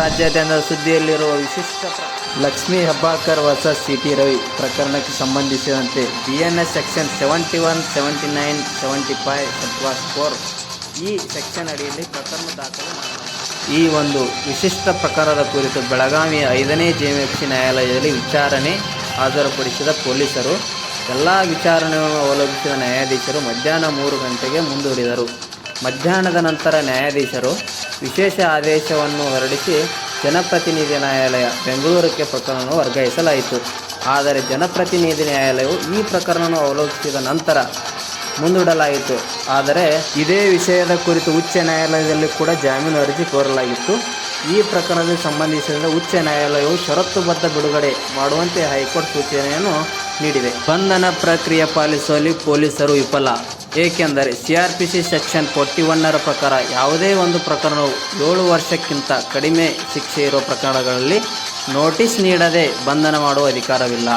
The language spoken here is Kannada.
ರಾಜ್ಯಾದ್ಯಂತ ಸುದ್ದಿಯಲ್ಲಿರುವ ವಿಶಿಷ್ಟ ಲಕ್ಷ್ಮೀ ಹೆಬ್ಬಾಳ್ಕರ್ ವರ್ಸಸ್ ಸಿಟಿ ರವಿ ಪ್ರಕರಣಕ್ಕೆ ಸಂಬಂಧಿಸಿದಂತೆ BNS ಸೆಕ್ಷನ್ 71, 79, 75 ಸಬ್ಕ್ಲಾಸ್ 4 ಈ ಸೆಕ್ಷನ್ ಅಡಿಯಲ್ಲಿ ಪ್ರಕರಣ ದಾಖಲು ಮಾಡಲಾಗಿದೆ. ಈ ಒಂದು ವಿಶಿಷ್ಟ ಪ್ರಕರಣದ ಕುರಿತು ಬೆಳಗಾವಿಯ 5ನೇ JMFC ನ್ಯಾಯಾಲಯದಲ್ಲಿ ವಿಚಾರಣೆ ಹಾಜರುಪಡಿಸಿದ ಪೊಲೀಸರು ಎಲ್ಲ ವಿಚಾರಣೆಯನ್ನು ಅವಲಂಬಿಸಿದ ನ್ಯಾಯಾಧೀಶರು ಮಧ್ಯಾಹ್ನ 3 ಗಂಟೆಗೆ ಮುಂದೂಡಿದರು. ಮಧ್ಯಾಹ್ನದ ನಂತರ ನ್ಯಾಯಾಧೀಶರು ವಿಶೇಷ ಆದೇಶವನ್ನು ಹೊರಡಿಸಿ ಜನಪ್ರತಿನಿಧಿ ನ್ಯಾಯಾಲಯ ಬೆಂಗಳೂರಿಗೆ ಪ್ರಕರಣವನ್ನು ವರ್ಗಾಯಿಸಲಾಯಿತು. ಆದರೆ ಜನಪ್ರತಿನಿಧಿ ನ್ಯಾಯಾಲಯವು ಈ ಪ್ರಕರಣವನ್ನು ಅವಲೋಕಿಸಿದ ನಂತರ ಮುಂದೂಡಲಾಯಿತು. ಆದರೆ ಇದೇ ವಿಷಯದ ಕುರಿತು ಉಚ್ಚ ನ್ಯಾಯಾಲಯದಲ್ಲಿ ಕೂಡ ಜಾಮೀನು ಅರ್ಜಿ ಕೋರಲಾಗಿತ್ತು. ಈ ಪ್ರಕರಣಕ್ಕೆ ಸಂಬಂಧಿಸಿದಂತೆ ಉಚ್ಚ ನ್ಯಾಯಾಲಯವು ಷರತ್ತುಬದ್ಧ ಬಿಡುಗಡೆ ಮಾಡುವಂತೆ ಹೈಕೋರ್ಟ್ ಸೂಚನೆಯನ್ನು ನೀಡಿದೆ. ಬಂಧನ ಪ್ರಕ್ರಿಯೆ ಪಾಲಿಸುವಲ್ಲಿ ಪೊಲೀಸರು ವಿಫಲ. ಏಕೆಂದರೆ CRPC ಸೆಕ್ಷನ್ 41ರ ಪ್ರಕಾರ ಯಾವುದೇ ಒಂದು ಪ್ರಕರಣವು 7 ವರ್ಷಕ್ಕಿಂತ ಕಡಿಮೆ ಶಿಕ್ಷೆ ಇರುವ ಪ್ರಕರಣಗಳಲ್ಲಿ ನೋಟಿಸ್ ನೀಡದೆ ಬಂಧನ ಮಾಡುವ ಅಧಿಕಾರವಿಲ್ಲ.